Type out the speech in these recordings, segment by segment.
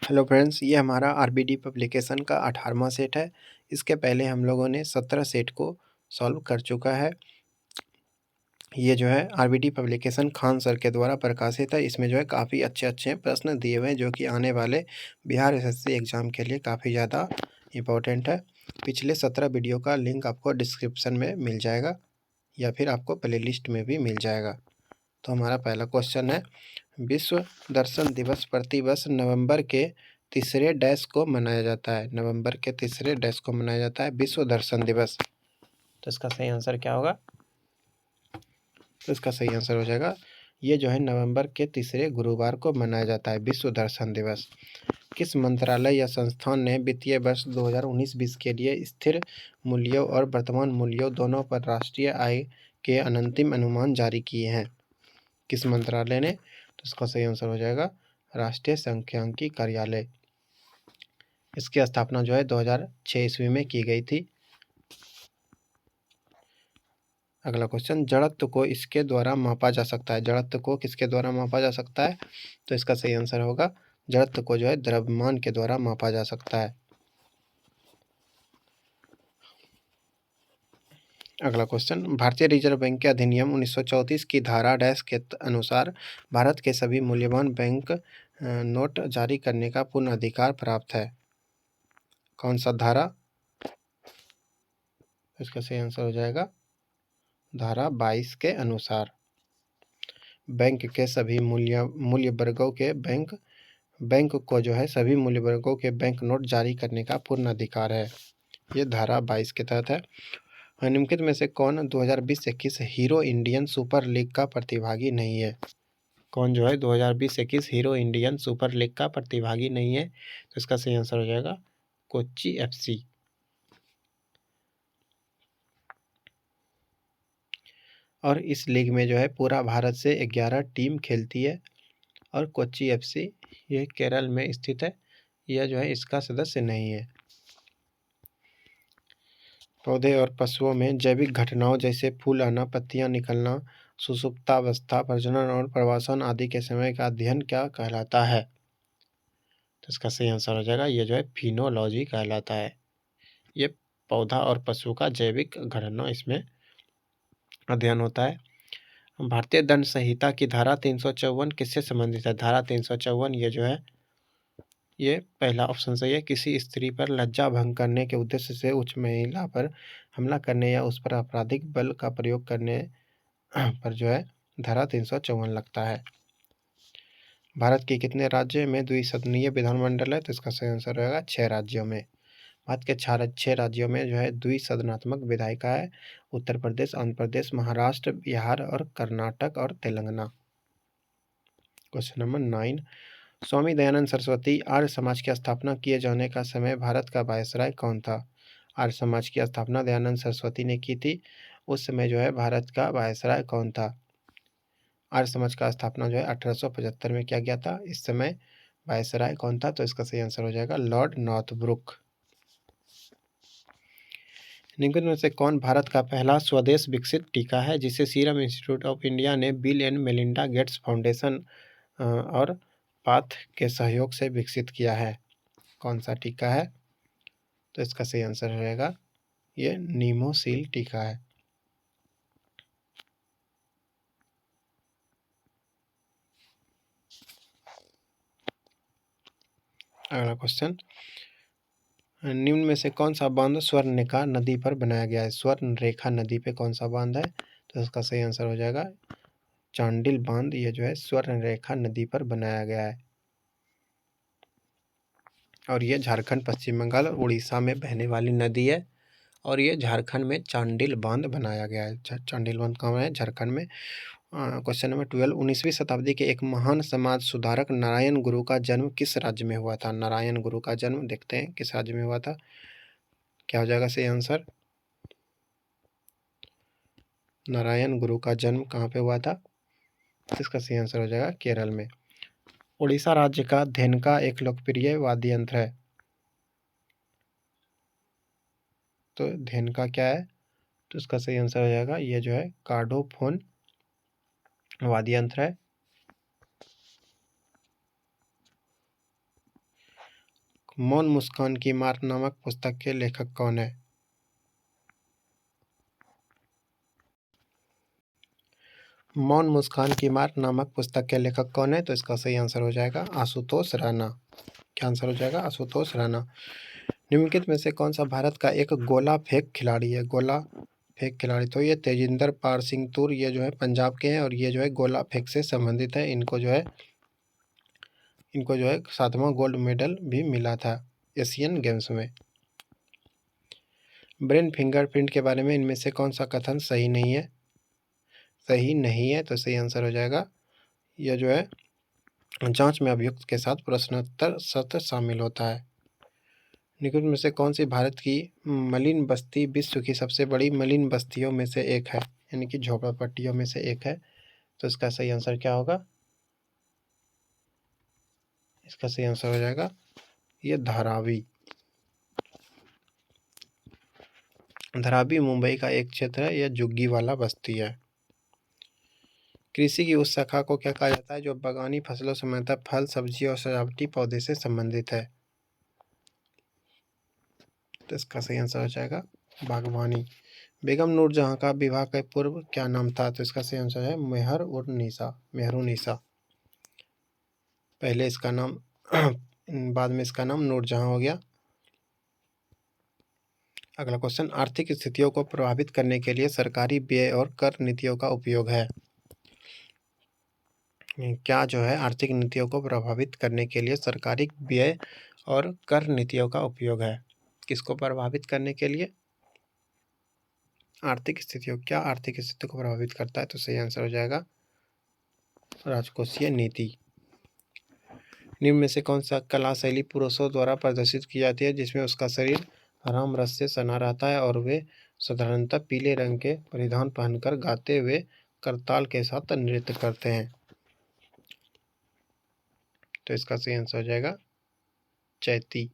Hello friends, ये हमारा RBD publication का 18वां सेट है। इसके पहले हम लोगों ने 17 सेट को सॉल्व कर चुका है। ये जो है आरबीडी पब्लिकेशन खान सर के द्वारा प्रकाशित है। इसमें जो है काफ़ी अच्छे-अच्छे प्रश्न दिए हुए हैं जो कि आने वाले बिहार एसएससी एग्ज़ाम के लिए काफ़ी ज़्यादा इम्पोर्टेंट है। पिछले 17 वीडियो का लिंक आपको डिस्क्रिप्शन में मिल जाएगा या फिर आपको प्लेलिस्ट में भी मिल जाएगा। तो हमारा पहला क्वेश्चन है, विश्व दर्शन दिवस प्रतिवर्ष नवंबर के तीसरे डैश को मनाया जाता है। नवंबर के तीसरे डैश को मनाया जाता है विश्व दर्शन दिवस। तो इसका सही आंसर क्या होगा? तो इसका सही आंसर हो जाएगा, ये जो है नवंबर के तीसरे गुरुवार को मनाया जाता है विश्व दर्शन दिवस। किस मंत्रालय या संस्थान ने वित्तीय वर्ष 2019-20 के लिए स्थिर मूल्यों और वर्तमान मूल्यों दोनों पर राष्ट्रीय आय के अंतिम अनुमान जारी किए हैं? किस मंत्रालय ने? तो इसका सही आंसर हो जाएगा राष्ट्रीय सांख्यिकी कार्यालय। इसकी स्थापना जो है 2006 ईस्वी में की गई थी। अगला क्वेश्चन, जड़त्व को इसके द्वारा मापा जा सकता है। जड़त्व को किसके द्वारा मापा जा सकता है? तो इसका सही आंसर होगा, जड़त्व को जो है द्रव्यमान के द्वारा मापा जा सकता है। अगला क्वेश्चन, भारतीय रिजर्व बैंक के अधिनियम 1934 की धारा डैश के अनुसार भारत के सभी मूल्यवान बैंक नोट जारी करने का पूर्ण अधिकार प्राप्त है। कौन सा धारा? इसका सही आंसर हो जाएगा धारा 22 के अनुसार बैंक के सभी मूल्य वर्गों के बैंक को जो है सभी मूल्य वर्गों के बैंक नोट जारी करने का पूर्ण अधिकार है। ये धारा 22 के तहत है। निम्नलिखित में से कौन 2020-21 हीरो इंडियन सुपर लीग का प्रतिभागी नहीं है? कौन जो है 2020-21 हीरो इंडियन सुपर लीग का प्रतिभागी नहीं है? तो इसका सही आंसर हो जाएगा कोच्चि एफसी। और इस लीग में जो है पूरा भारत से 11 टीम खेलती है और कोच्चि एफसी ये केरल में स्थित है। यह जो है इसका सदस्य नहीं है। पौधे और पशुओं में जैविक घटनाओं जैसे फूल आना, पत्तियां निकलना, सुषुप्तावस्था, प्रजनन और प्रवासन आदि के समय का अध्ययन क्या कहलाता है? तो इसका सही आंसर हो जाएगा, ये जो है फिनोलॉजी कहलाता है। ये पौधा और पशु का जैविक घटना इसमें अध्ययन होता है। भारतीय दंड संहिता की धारा 354 किससे संबंधित है? धारा 354 ये जो है ये पहला ऑप्शन सही है, किसी स्त्री पर लज्जा भंग करने के उद्देश्य से उच्च महिला पर हमला करने या उस पर आपराधिक बल का प्रयोग करने पर जो है धारा 354 लगता है। भारत के कितने राज्य में द्विसदनीय विधानमंडल है? तो इसका सही आंसर रहेगा 6 राज्यों में। भारत के 6 राज्यों में जो है द्विसदनात्मक विधायिका है, उत्तर प्रदेश, आंध्र प्रदेश, महाराष्ट्र, बिहार और कर्नाटक और तेलंगाना। क्वेश्चन नंबर 9, स्वामी दयानंद सरस्वती आर्य समाज की स्थापना किए जाने का समय भारत का वायसराय कौन था? आर्य समाज की स्थापना दयानंद सरस्वती ने की थी। उस समय जो है भारत का वायसराय कौन था? आर्य समाज का स्थापना जो है 1875 में किया गया था। इस समय वायसराय कौन था? तो इसका सही आंसर हो जाएगा लॉर्ड नॉर्थब्रुक। निम्नलिखित में से कौन भारत का पहला स्वदेश विकसित टीका है जिसे सीरम इंस्टीट्यूट ऑफ इंडिया ने bill and Melinda Gates foundation और पाथ के सहयोग से विकसित किया है? कौन सा टीका है? तो इसका सही आंसर रहेगा ये नीमोसिल टीका है। अगला क्वेश्चन, निम्न में से कौन सा बांध स्वर्णरेखा नदी पर बनाया गया है? स्वर्णरेखा नदी पे कौन सा बांध है? तो इसका सही आंसर हो जाएगा चांडिल बांध। ये जो है स्वर्णरेखा नदी पर बनाया गया है और ये झारखंड, पश्चिम बंगाल और उड़ीसा में बहने वाली नदी है और ये झारखंड में चांडिल बांध बनाया गया है। चांडिल बांध कहाँ है? झारखंड में। क्वेश्चन नंबर 12, 19वीं शताब्दी के एक महान समाज सुधारक नारायण गुरु का जन्म किस राज्य में हुआ था? नारायण गुरु का जन्म देखते हैं किस राज्य में हुआ था। क्या हो जाएगा सही आंसर? नारायण गुरु का जन्म कहाँ पे हुआ था? इसका सही आंसर हो जाएगा केरल में। उड़ीसा राज्य का धेनुका एक लोकप्रिय वाद्य यंत्र है। तो धेनुका क्या है? तो इसका सही आंसर हो जाएगा ये जो है कार्डोफोन वाद्य यंत्र है। मौन मुस्कान की मार नामक पुस्तक के लेखक कौन है? मौन मुस्कान की मार नामक पुस्तक के लेखक कौन है? तो इसका सही आंसर हो जाएगा आशुतोष राणा। क्या आंसर हो जाएगा? आशुतोष राणा। निम्नलिखित में से कौन सा भारत का एक गोला फेंक खिलाड़ी है? गोला फेंक खिलाड़ी, तो ये तेजिंदर पाल सिंह तूर, ये जो है पंजाब के हैं और ये जो है गोला फेंक से संबंधित है। इनको जो है 7वां गोल्ड मेडल भी मिला था एशियन गेम्स में। ब्रेन फिंगरप्रिंट के बारे में इनमें से कौन सा कथन सही नहीं है? तो सही आंसर हो जाएगा यह जो है जांच में अभियुक्त के साथ प्रश्नोत्तर सत्र शामिल होता है। निम्नलिखित में से कौन सी भारत की मलिन बस्ती विश्व की सबसे बड़ी मलिन बस्तियों में से एक है, यानी कि झोपड़पट्टियों में से एक है? तो इसका सही आंसर क्या होगा? इसका सही आंसर हो जाएगा ये धारावी। धारावी मुंबई का एक क्षेत्र है, यह झुग्गी वाला बस्ती है। कृषि की उस शाखा को क्या कहा जाता है जो बागानी फसलों समानता फल, सब्जी और सजावटी पौधे से संबंधित है? तो इसका सही आंसर हो जाएगा बागवानी। बेगम नूरजहां का विवाह के पूर्व क्या नाम था? तो इसका सही आंसर है मेहरुन्निसा। पहले इसका नाम बाद में इसका नाम नूरजहां हो गया। अगला क्वेश्चन, आर्थिक स्थितियों को प्रभावित करने के लिए सरकारी व्यय और कर नीतियों का उपयोग है। क्या जो है आर्थिक नीतियों को प्रभावित करने के लिए सरकारी व्यय और कर नीतियों का उपयोग है? किसको प्रभावित करने के लिए? आर्थिक स्थितियों, क्या आर्थिक स्थिति को प्रभावित करता है? तो सही आंसर हो जाएगा राजकोषीय नीति। निम्न में से कौन सा कला शैली पुरुषों द्वारा प्रदर्शित की जाती है जिसमें उसका शरीर राम रस से सना रहता है और वे साधारणतः पीले रंग के परिधान पहनकर गाते हुए करताल के साथ नृत्य करते हैं? तो इसका सही आंसर हो जाएगा चैती।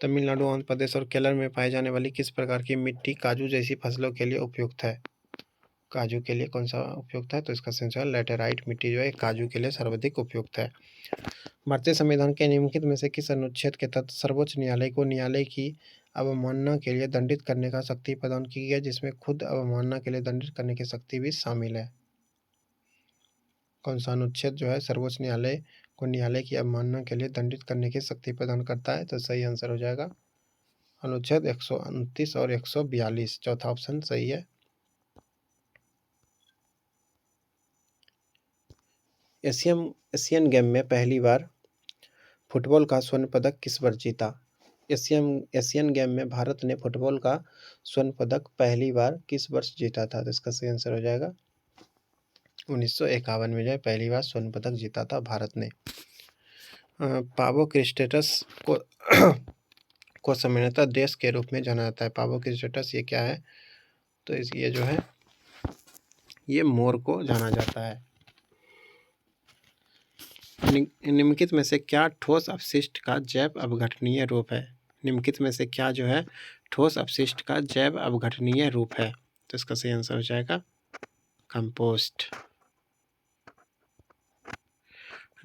तमिलनाडु, आंध्र प्रदेश और केरल में पाई जाने वाली किस प्रकार की मिट्टी काजू जैसी फसलों के लिए उपयुक्त है? काजू के लिए कौन सा उपयुक्त है? तो इसका सही आंसर लैटेराइट मिट्टी जो है काजू के लिए सर्वाधिक उपयुक्त है। भारतीय संविधान के निम्नलिखित में से किस अनुच्छेद के तहत सर्वोच्च न्यायालय को न्यायालय की अवमानना के लिए दंडित करने का शक्ति प्रदान की गई है, जिसमें खुद अवमानना के लिए दंडित करने की शक्ति भी शामिल है? कौन सा अनुच्छेद जो है सर्वोच्च न्यायालय को न्यायालय की अवमानना के लिए दंडित करने की शक्ति प्रदान करता है? तो सही आंसर हो जाएगा अनुच्छेद 129 और 142। चौथा ऑप्शन सही है। एशियन गेम में पहली बार फुटबॉल का स्वर्ण पदक किस वर्ष जीता? एशियन गेम में भारत ने फुटबॉल का स्वर्ण पदक पहली बार किस वर्ष जीता था? तो इसका सही आंसर हो जाएगा 1951 में जो है पहली बार स्वर्ण पदक जीता था भारत ने। पावो क्रिस्टेटस को को सामान्यतः देश के रूप में जाना जाता है। पावो क्रिस्टेटस ये क्या है? तो ये जो है ये मोर को जाना जाता है। निम्नलिखित में से क्या ठोस अपशिष्ट का जैव अपघटनीय रूप है? निम्नलिखित में से क्या जो है ठोस अपशिष्ट का जैव अपघटनीय रूप है? तो इसका सही आंसर हो जाएगा कंपोस्ट।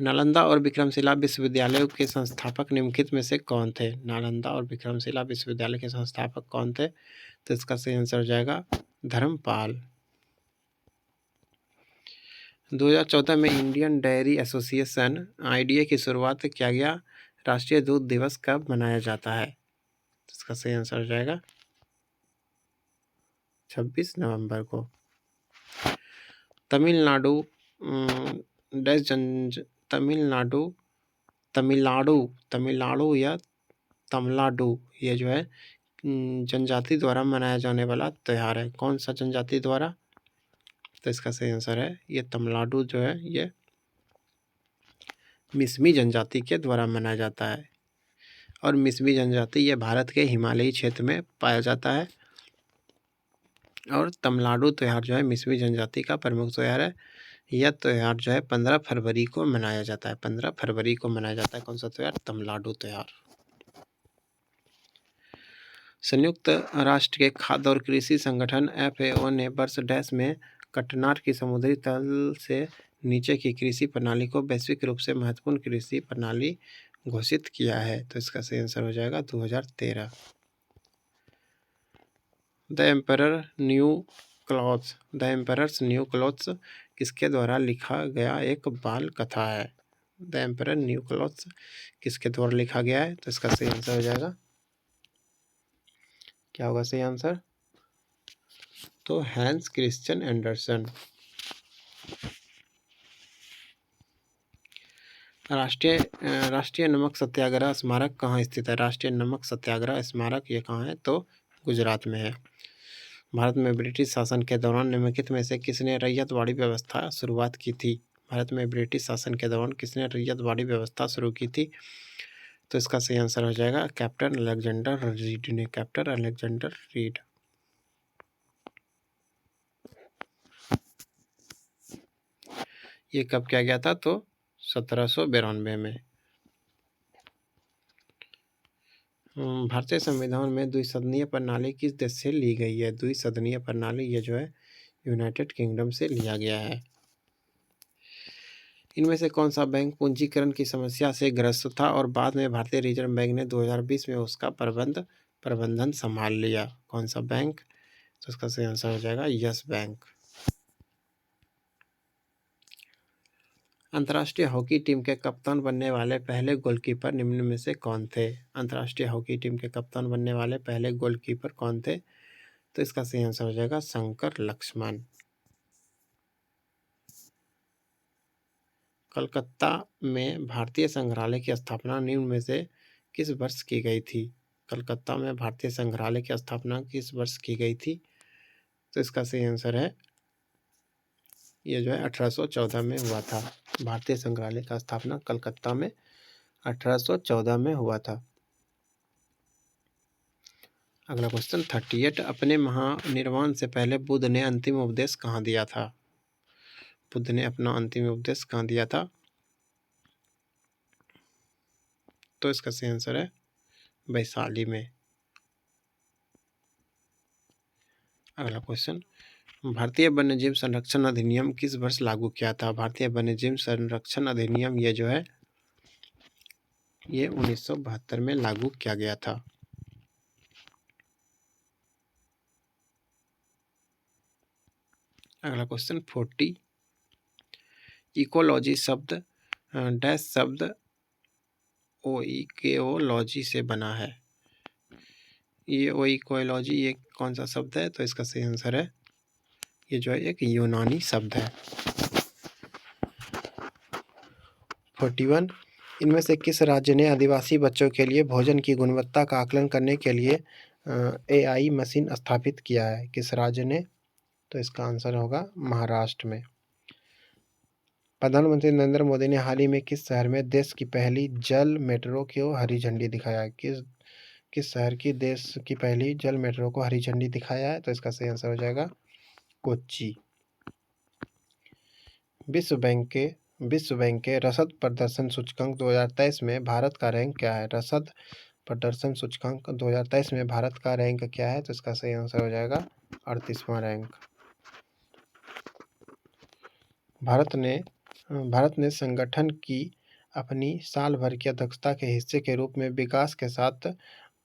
नालंदा और विक्रमशिला विश्वविद्यालयों के संस्थापक निम्नलिखित में से कौन थे? नालंदा और विक्रमशिला विश्वविद्यालय के संस्थापक कौन थे? तो इसका सही आंसर हो जाएगा धर्मपाल। 2014 में इंडियन डेयरी एसोसिएशन (IDA) की शुरुआत किया गया राष्ट्रीय दूध दिवस कब मनाया जाता है? इसका सही आंसर हो जाएगा 26 नवंबर को। तमिलनाडु या तमिलनाडु ये जो है जनजाति द्वारा मनाया जाने वाला त्यौहार है। कौन सा जनजाति द्वारा? तो इसका सही आंसर है ये तमिलनाडु जो है ये मिसमी जनजाति के द्वारा मनाया जाता है और मिसमी जनजाति ये भारत के हिमालयी क्षेत्र में पाया जाता है और तमिलनाडु त्यौहार जो है मिसमी जनजाति का प्रमुख त्यौहार है। यह त्यौहार जो है 15 फरवरी को मनाया जाता है। 15 फरवरी को मनाया जाता है कौन सा त्यौहार? तमिलनाडु त्यौहार। संयुक्त राष्ट्र के खाद्य और कृषि संगठन FAO ने वर्ष डैश में कटनार की समुद्री तल से नीचे की कृषि प्रणाली को वैश्विक रूप से महत्वपूर्ण कृषि प्रणाली घोषित किया है? तो इसका सही आंसर हो जाएगा 2013। The emperor new clothes the emperors new clothes किसके द्वारा लिखा गया एक बाल कथा है? द एम्परर न्यू क्लॉथ्स किसके द्वारा लिखा गया है? तो इसका सही आंसर हो जाएगा, क्या होगा सही आंसर? तो हैंस क्रिश्चियन एंडरसन। राष्ट्रीय नमक सत्याग्रह स्मारक कहाँ स्थित है? राष्ट्रीय नमक सत्याग्रह स्मारक ये कहाँ है? तो गुजरात में है। भारत में ब्रिटिश शासन के दौरान निम्नलिखित में से किसने रैयतवाड़ी व्यवस्था शुरुआत की थी? भारत में ब्रिटिश शासन के दौरान किसने रैयतवाड़ी व्यवस्था शुरू की थी? तो इसका सही आंसर हो जाएगा कैप्टन अलेक्जेंडर रीड ने। Captain Alexander read. ये कब किया गया था? तो 1792 में। भारतीय संविधान में द्विसदनीय प्रणाली किस देश से ली गई है? द्विसदनीय प्रणाली ये जो है यूनाइटेड किंगडम से लिया गया है। इनमें से कौन सा बैंक पूंजीकरण की समस्या से ग्रस्त था और बाद में भारतीय रिजर्व बैंक ने 2020 में उसका प्रबंधन संभाल लिया? कौन सा बैंक? तो इसका सही आंसर हो जाएगा यस बैंक। अंतर्राष्ट्रीय हॉकी टीम के कप्तान बनने वाले पहले गोलकीपर निम्न में से कौन थे? अंतर्राष्ट्रीय हॉकी टीम के कप्तान बनने वाले पहले गोलकीपर कौन थे? तो इसका सही आंसर हो जाएगा शंकर लक्ष्मण। कलकत्ता में भारतीय संग्रहालय की स्थापना निम्न में से किस वर्ष की गई थी? कलकत्ता में भारतीय संग्रहालय की स्थापना किस वर्ष की गई थी? तो इसका सही आंसर है ये जो है 1814 में हुआ था। भारतीय संग्रहालय का स्थापना कलकत्ता में 1814 में हुआ था। अगला क्वेश्चन 38, अपने महानिर्वाण से पहले बुद्ध ने अंतिम उपदेश कहाँ दिया था? बुद्ध ने अपना अंतिम उपदेश कहाँ दिया था? तो इसका सही आंसर है वैशाली में। अगला क्वेश्चन, भारतीय वन्यजीव संरक्षण अधिनियम किस वर्ष लागू किया था? भारतीय वन्यजीव संरक्षण अधिनियम ये जो है ये 1972 में लागू किया गया था। अगला क्वेश्चन 40, इकोलॉजी शब्द डैश शब्द ओइकोलॉजी से बना है? ये ओइकोलॉजी ये कौन सा शब्द है? तो इसका सही आंसर है ये जो है एक यूनानी शब्द है। 41, इनमें से किस राज्य ने आदिवासी बच्चों के लिए भोजन की गुणवत्ता का आकलन करने के लिए AI मशीन स्थापित किया है? किस राज्य ने? तो इसका आंसर होगा महाराष्ट्र में। प्रधानमंत्री नरेंद्र मोदी ने हाल ही में किस शहर में देश की पहली जल मेट्रो को हरी झंडी दिखाया है? किस शहर की देश की पहली जल मेट्रो को हरी झंडी दिखाया है? तो इसका सही आंसर हो जाएगा कोच्चि। विश्व बैंक के रसद प्रदर्शन सूचकांक 2023 में भारत का रैंक क्या है? रसद प्रदर्शन सूचकांक 2023 में भारत का रैंक क्या है? तो इसका सही आंसर हो जाएगा 38वां रैंक। भारत ने संगठन की अपनी साल भर की अध्यक्षता के हिस्से के रूप में विकास के साथ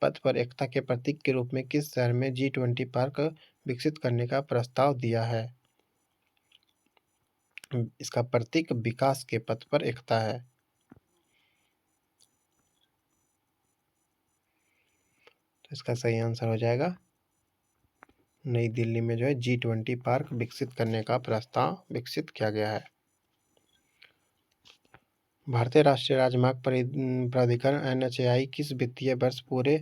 पथ पर एकता के प्रतीक के रूप में किस शहर में G20 पार्क विकसित करने का प्रस्ताव दिया है? इसका प्रतीक विकास के पथ पर एकता है। तो इसका सही आंसर हो जाएगा नई दिल्ली में जो है G20 पार्क विकसित करने का प्रस्ताव विकसित किया गया है। भारतीय राष्ट्रीय राजमार्ग प्राधिकरण NHAI किस वित्तीय वर्ष पूरे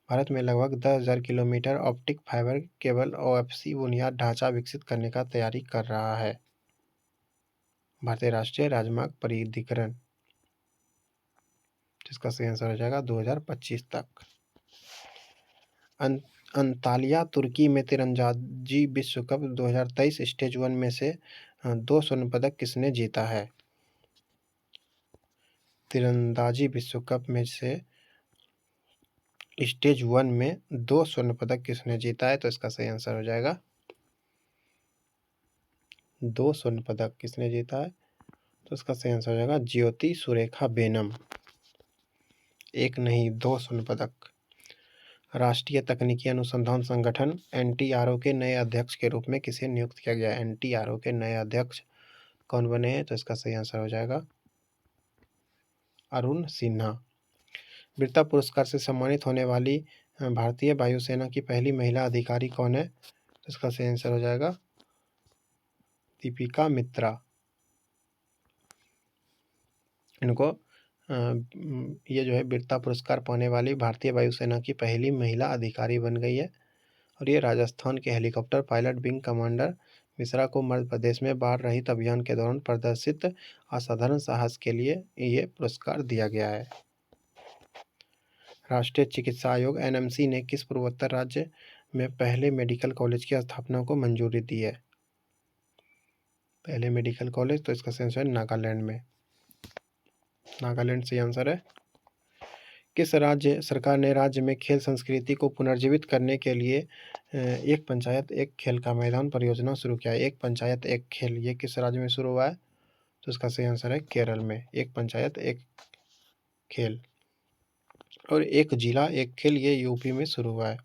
भारत में लगभग 10,000 kilometre optic fibre cable OFC बुनियाद ढांचा विकसित करने का तैयारी कर रहा है? भारतीय राष्ट्रीय राजमार्ग प्राधिकरण, जिसका सही आंसर हो जाएगा 2025 तक। अंतालिया तुर्की में तीरंदाजी विश्व कप 2023 स्टेज 1 में से 2 स्वर्ण पदक किसने जीता है? तीरंदाजी विश्व कप में से स्टेज 1 में 2 स्वर्ण पदक किसने जीता है? तो इसका सही आंसर हो जाएगा 2 स्वर्ण पदक किसने जीता है? तो इसका सही आंसर हो जाएगा ज्योति सुरेखा बेनम। 1 नहीं 2 स्वर्ण पदक। राष्ट्रीय तकनीकी अनुसंधान संगठन NTRO के नए अध्यक्ष के रूप में किसे नियुक्त किया गया? NTRO के नए अध्यक्ष कौन बने हैं? तो इसका सही आंसर हो जाएगा अरुण सिन्हा। वीरता पुरस्कार से सम्मानित होने वाली भारतीय वायुसेना की पहली महिला अधिकारी कौन है? तो इसका सही आंसर हो जाएगा दीपिका मित्रा। इनको ये जो है वीरता पुरस्कार पाने वाली भारतीय वायुसेना की पहली महिला अधिकारी बन गई है। और ये राजस्थान के helicopter pilot wing commander Mishra को मध्य प्रदेश में बाढ़ रहित अभियान के दौरान प्रदर्शित असाधारण साहस के लिए ये पुरस्कार दिया गया है। राष्ट्रीय चिकित्सा आयोग NMC ने किस पूर्वोत्तर राज्य में पहले मेडिकल कॉलेज की स्थापना को मंजूरी दी है? पहले मेडिकल कॉलेज, तो इसका आंसर है नागालैंड में। नागालैंड सही आंसर है। किस राज्य सरकार ने राज्य में खेल संस्कृति को पुनर्जीवित करने के लिए एक पंचायत एक खेल का मैदान परियोजना शुरू किया है? एक पंचायत एक खेल, ये किस राज्य में शुरू हुआ है? तो इसका सही आंसर है केरल में। एक पंचायत एक खेल। और एक जिला एक खेल, ये यूपी में शुरू हुआ है।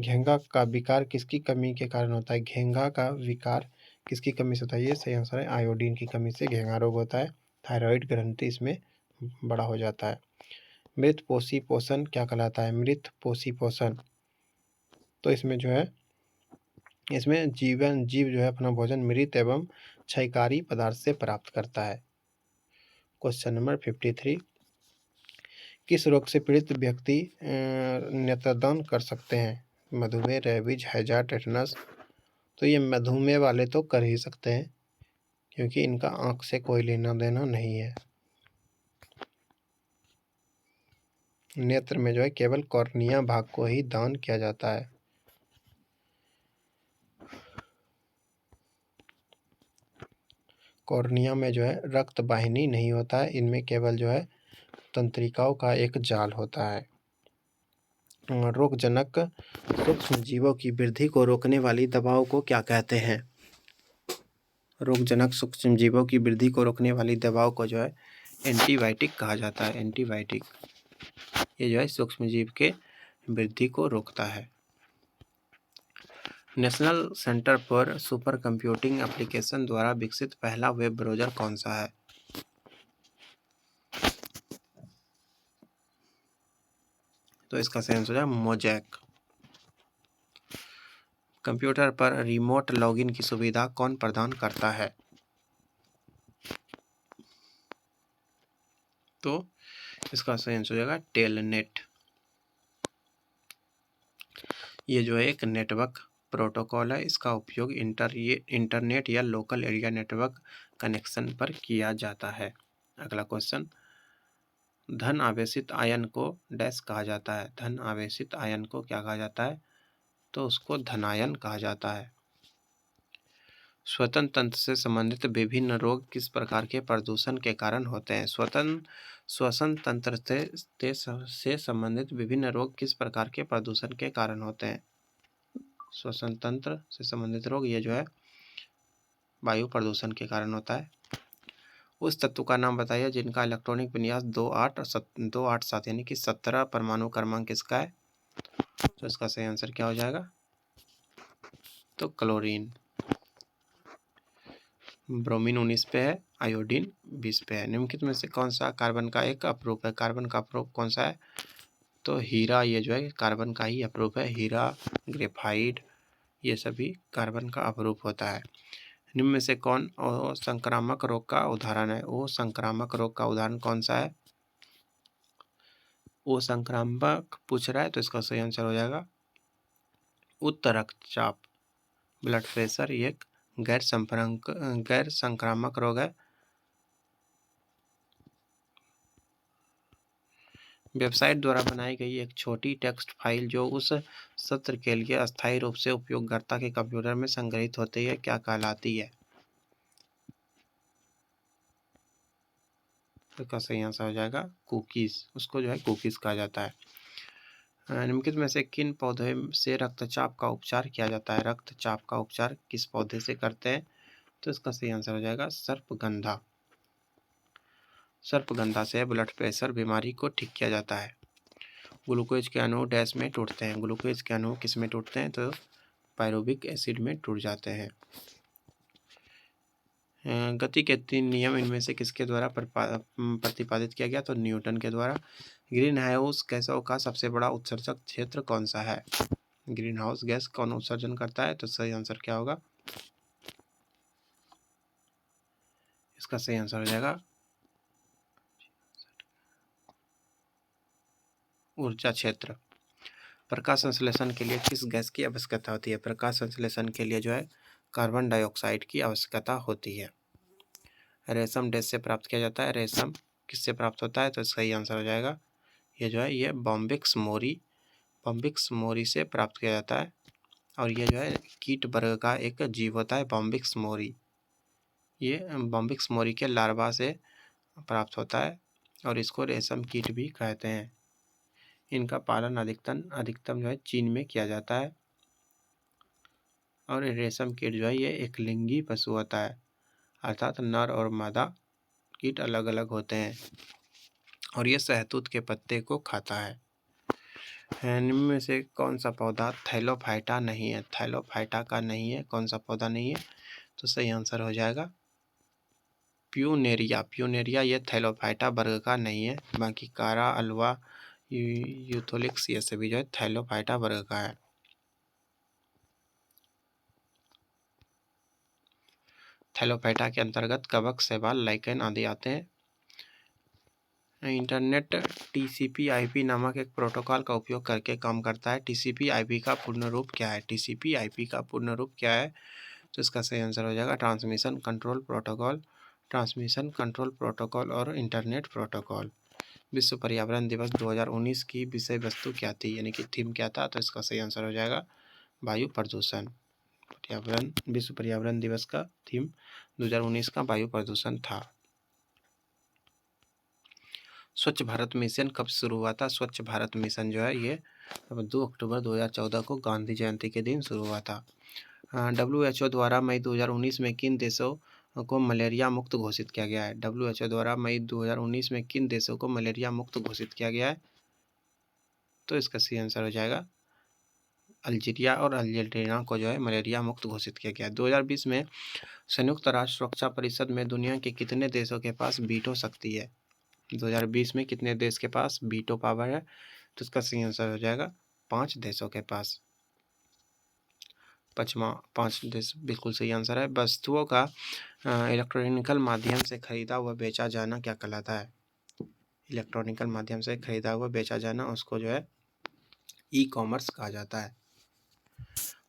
घेंघा का विकार किसकी कमी के कारण होता है? घेंघा का विकार किसकी कमी से होता है? ये सही आंसर है आयोडीन की कमी से घेंघा रोग होता है। थायराइड ग्रंथि इसमें बड़ा हो जाता है। मृत पोषी पोषण क्या कहलाता है? मृत पोषी पोषण, तो इसमें जो है इसमें जीव जो है अपना भोजन मृत एवं क्षयकारी पदार्थ से प्राप्त करता है। क्वेश्चन नंबर 53, किस रोग से पीड़ित व्यक्ति नेत्रदान कर सकते हैं? मधुमेह, रेबीज, हैजा, टेटनस। तो ये मधुमेह वाले तो कर ही सकते हैं क्योंकि इनका आंख से कोई लेना देना नहीं है। नेत्र में जो है केवल कॉर्निया भाग को ही दान किया जाता है। कॉर्निया में जो है रक्त वाहिनी नहीं होता है, इनमें केवल जो है तंत्रिकाओं का एक जाल होता है। रोगजनक सूक्ष्म जीवों की वृद्धि को रोकने वाली दवाओं को क्या कहते हैं? रोगजनक सूक्ष्म जीवों की वृद्धि को रोकने वाली दवाओं को जो है एंटीबायोटिक कहा जाता है। एंटीबायोटिक ये जो है सूक्ष्म जीव के वृद्धि को रोकता है। National centre for super computing application द्वारा विकसित पहला वेब ब्राउज़र कौन सा है? तो इसका सही आंसर है मोजैक। कंप्यूटर पर रिमोट लॉगिन की सुविधा कौन प्रदान करता है? तो इसका सही आंसर हो जाएगा टेलनेट। ये जो है एक नेटवर्क प्रोटोकॉल है, इसका उपयोग इंटरनेट या लोकल एरिया नेटवर्क कनेक्शन पर किया जाता है। अगला क्वेश्चन, धन आवेशित आयन को डैश कहा जाता है? धन आवेशित आयन को क्या कहा जाता है? तो उसको धनायन कहा जाता है। श्वसन तंत्र से संबंधित विभिन्न रोग किस प्रकार के प्रदूषण के कारण होते हैं? श्वसन तंत्र से संबंधित विभिन्न रोग किस प्रकार के प्रदूषण के कारण होते हैं? श्वसन तंत्र से संबंधित रोग ये जो है वायु प्रदूषण के कारण होता है। उस तत्व का नाम बताइए जिनका इलेक्ट्रॉनिक विन्यास 287 यानी कि 17 परमाणु क्रमांक किसका है? तो इसका सही आंसर क्या हो जाएगा? तो क्लोरीन। ब्रोमीन 19 पे है, आयोडीन 20 पे है। निम्नलिखित में से कौन सा कार्बन का एक अपरूप है? कार्बन का अपरूप कौन सा है? तो हीरा ये जो है कार्बन का ही अपरूप है। हीरा, ग्रेफाइट ये सभी कार्बन का अपरूप होता है। निम्न में से कौन संक्रामक रोग का उदाहरण है? वो संक्रामक रोग का उदाहरण कौन सा है? वो संक्रामक पूछ रहा है तो इसका सही आंसर हो जाएगा उच्च रक्तचाप। ब्लड प्रेशर ये एक गैर संक्रामक रोग है। वेबसाइट द्वारा बनाई गई एक छोटी टेक्स्ट फाइल जो उस सत्र के लिए अस्थायी रूप से उपयोगकर्ता के कंप्यूटर में संग्रहित होती है क्या कहलाती है? तो इसका सही आंसर हो जाएगा कुकीज़। उसको जो है कुकीज़ कहा जाता है। निम्नलिखित में से किन पौधे से रक्तचाप का उपचार किया जाता है? रक्तचाप का उपचार किस पौधे से करते हैं? तो इसका सही आंसर हो जाएगा सर्पगंधा। सर्पगंधा से ब्लड प्रेशर बीमारी को ठीक किया जाता है। ग्लूकोज के अणु डैश में टूटते हैं। ग्लूकोज के अणु किस में टूटते हैं? तो पायरुविक एसिड में टूट जाते हैं। गति के 3 नियम इनमें से किसके द्वारा प्रतिपादित किया गया? तो न्यूटन के द्वारा। ग्रीन हाउस गैसों का सबसे बड़ा उत्सर्जक क्षेत्र कौन सा है? ग्रीन हाउस गैस कौन उत्सर्जन करता है? तो सही आंसर क्या होगा? इसका सही आंसर हो जाएगा ऊर्जा क्षेत्र। प्रकाश संश्लेषण के लिए किस गैस की आवश्यकता होती है? प्रकाश संश्लेषण के लिए जो है कार्बन डाइऑक्साइड की आवश्यकता होती है। रेशम डैश से प्राप्त किया जाता है। रेशम किससे प्राप्त होता है? तो सही आंसर हो जाएगा ये जो है ये बॉम्बिक्स मोरी से प्राप्त किया जाता है। और ये जो है कीट वर्ग का एक जीव होता है बॉम्बिक्स मोरी। ये बॉम्बिक्स मोरी के लार्वा से प्राप्त होता है और इसको रेशम कीट भी कहते हैं। इनका पालन अधिकतम जो है चीन में किया जाता है। और रेशम कीट जो है ये एक लिंगी पशु होता है, अर्थात नर और मादा कीट अलग अलग होते हैं और ये शहतूत के पत्ते को खाता है। इनमें से कौन सा पौधा थैलोफाइटा नहीं है? थैलोफाइटा का नहीं है, कौन सा पौधा नहीं है? तो सही आंसर हो जाएगा प्यूनेरिया। ये थैलोफाइटा वर्ग का नहीं है। बाकी कारा, अलवा, यूथोलिक्स ये सभी जो है थैलोफाइटा वर्ग का है। थैलोफाइटा के अंतर्गत कवक, शैवाल, लाइकेन आदि आते हैं। इंटरनेट TCP/IP नामक एक प्रोटोकॉल का उपयोग करके काम करता है। TCP/IP का पूर्ण रूप क्या है? TCP/IP का पूर्ण रूप क्या है? तो इसका सही आंसर हो जाएगा ट्रांसमिशन कंट्रोल प्रोटोकॉल और इंटरनेट प्रोटोकॉल। विश्व पर्यावरण दिवस 2019 की विषय वस्तु क्या थी, यानी कि थीम क्या था? तो इसका सही आंसर हो जाएगा वायु प्रदूषण। विश्व पर्यावरण दिवस का थीम 2019 का वायु प्रदूषण था। स्वच्छ भारत मिशन कब शुरू हुआ था? स्वच्छ भारत मिशन जो है ये 2 अक्टूबर 2014 को गांधी जयंती के दिन शुरू हुआ था। WHO द्वारा मई 2019 में किन देशों को मलेरिया मुक्त घोषित किया गया है? WHO द्वारा मई 2019 में किन देशों को मलेरिया मुक्त घोषित किया गया है? तो इसका सही आंसर हो जाएगा अल्जीरिया और अर्जेंटीना को जो है मलेरिया मुक्त घोषित किया गया है। 2020 में संयुक्त राष्ट्र सुरक्षा परिषद में दुनिया के कितने देशों के पास वीटो शक्ति है? 2020 में कितने देश के पास वीटो पावर है? तो इसका सही आंसर हो जाएगा 5 देशों के पास। 5 देश बिल्कुल सही आंसर है। वस्तुओं का इलेक्ट्रॉनिकल माध्यम से खरीदा हुआ बेचा जाना क्या कहलाता है? इलेक्ट्रॉनिकल माध्यम से खरीदा हुआ बेचा जाना उसको जो है ई-कॉमर्स कहा जाता है।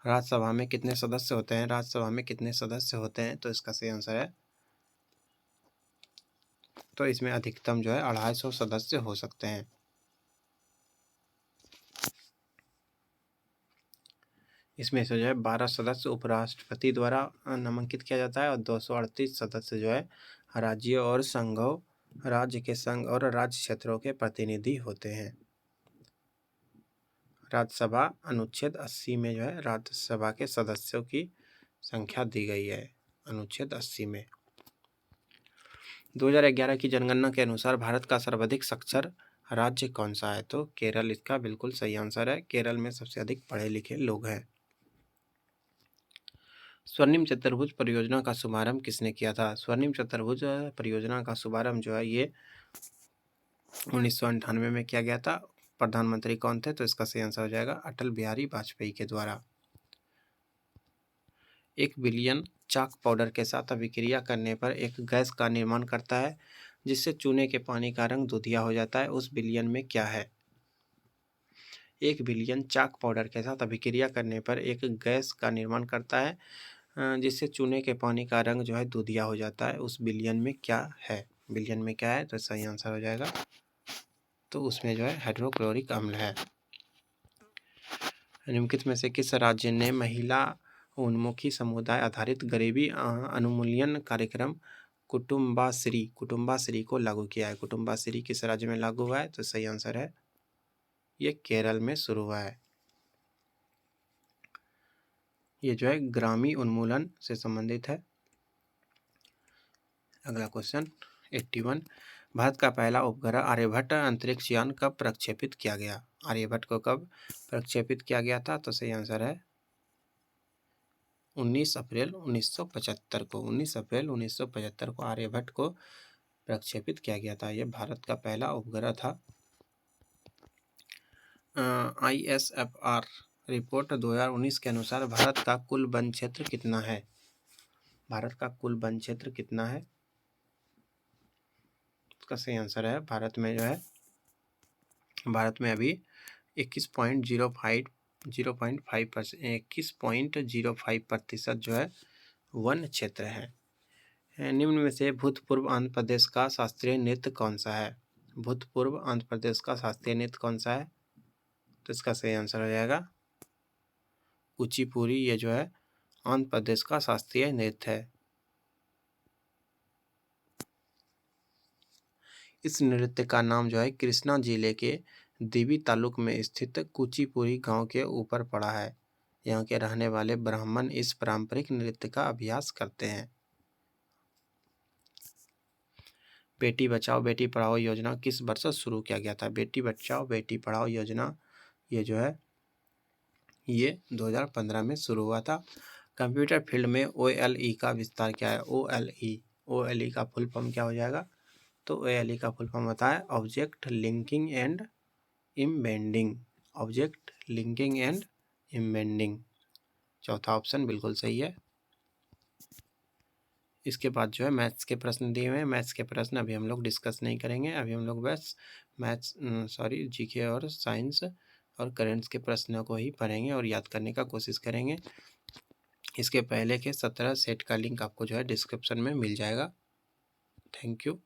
राज्यसभा में कितने सदस्य होते हैं? राज्यसभा में कितने सदस्य होते हैं? तो इसका सही आंसर है, तो इसमें अधिकतम जो है 250 सदस्य हो सकते हैं। इसमें से जो है 12 सदस्य उपराष्ट्रपति द्वारा नामांकित किया जाता है और 238 सदस्य जो है राज्यों और संघों, राज्य के संघ और राज्य क्षेत्रों के प्रतिनिधि होते हैं। राज्यसभा अनुच्छेद 80 में जो है राज्यसभा के सदस्यों की संख्या दी गई है, अनुच्छेद 80 में। 2011 की जनगणना के अनुसार भारत का सर्वाधिक साक्षर राज्य कौन सा है? तो केरल इसका बिल्कुल सही आंसर है। केरल में सबसे अधिक पढ़े लिखे लोग हैं। स्वर्णिम चतुर्भुज परियोजना का शुभारंभ किसने किया था? स्वर्णिम चतुर्भुज परियोजना का शुभारंभ जो है ये 1998 में किया गया था। प्रधानमंत्री कौन थे? तो इसका सही आंसर हो जाएगा अटल बिहारी वाजपेयी के द्वारा। 1 बिलियन चाक पाउडर के साथ अभिक्रिया करने पर एक गैस का निर्माण करता है जिससे चूने के पानी का रंग दूधिया हो जाता है। उस बिलियन में क्या है? 1 बिलियन चाक पाउडर के साथ अभिक्रिया करने पर एक गैस का निर्माण करता है जिससे चूने के पानी का रंग जो है दूधिया हो जाता है। उस बिलियन में क्या है? बिलियन में क्या है? तो सही आंसर हो जाएगा, तो उसमें जो है हाइड्रोक्लोरिक अम्ल है। निम्नलिखित में से किस राज्य ने महिला उन्मुखी समुदाय आधारित गरीबी उन्मूलन कार्यक्रम कुटुम्बाश्री को लागू किया है? कुटुम्बाश्री किस राज्य में लागू हुआ है? तो सही आंसर है ये केरल में शुरू हुआ है। ये जो है ग्रामीण उन्मूलन से संबंधित है। अगला क्वेश्चन 81, भारत का पहला उपग्रह आर्यभट्ट अंतरिक्ष यान कब प्रक्षेपित किया गया? आर्यभट्ट को कब प्रक्षेपित किया गया था? तो सही आंसर है 19 अप्रैल 1975 को। 19 अप्रैल 1975 को आर्यभट्ट को प्रक्षेपित किया गया था। यह भारत का पहला उपग्रह था। ISFR रिपोर्ट 2019 के अनुसार भारत का कुल वन क्षेत्र कितना है? भारत का कुल वन क्षेत्र कितना है? इसका सही आंसर है भारत में जो है, भारत में अभी 21.05% जो है वन क्षेत्र है। निम्न में से भूतपूर्व आंध्र प्रदेश का शास्त्रीय नृत्य कौन सा है? भूतपूर्व आंध्र प्रदेश का शास्त्रीय नृत्य कौन सा है? तो इसका सही आंसर हो जाएगा कुचिपुड़ी। ये जो है आंध्र प्रदेश का शास्त्रीय नृत्य है। इस नृत्य का नाम जो है कृष्णा जिले के देवी तालुक में स्थित कुचिपुड़ी गांव के ऊपर पड़ा है। यहाँ के रहने वाले ब्राह्मण इस पारंपरिक नृत्य का अभ्यास करते हैं। बेटी बचाओ बेटी पढ़ाओ योजना किस वर्ष शुरू किया गया था? बेटी बचाओ बेटी पढ़ाओ योजना ये जो है ये 2015 में शुरू हुआ था। कंप्यूटर फील्ड में OLE का विस्तार क्या है? OLE का फुल फॉर्म क्या हो जाएगा? तो OLE का फुल फॉर्म होता है object linking and embedding. Object linking and embedding, चौथा ऑप्शन बिल्कुल सही है। इसके बाद जो है मैथ्स के प्रश्न दिए हुए हैं। मैथ्स के प्रश्न अभी हम लोग डिस्कस नहीं करेंगे। अभी हम लोग बस GK और साइंस और करेंट्स के प्रश्नों को ही पढ़ेंगे और याद करने का कोशिश करेंगे। इसके पहले के 17 सेट का लिंक आपको जो है डिस्क्रिप्शन में मिल जाएगा। Thank you.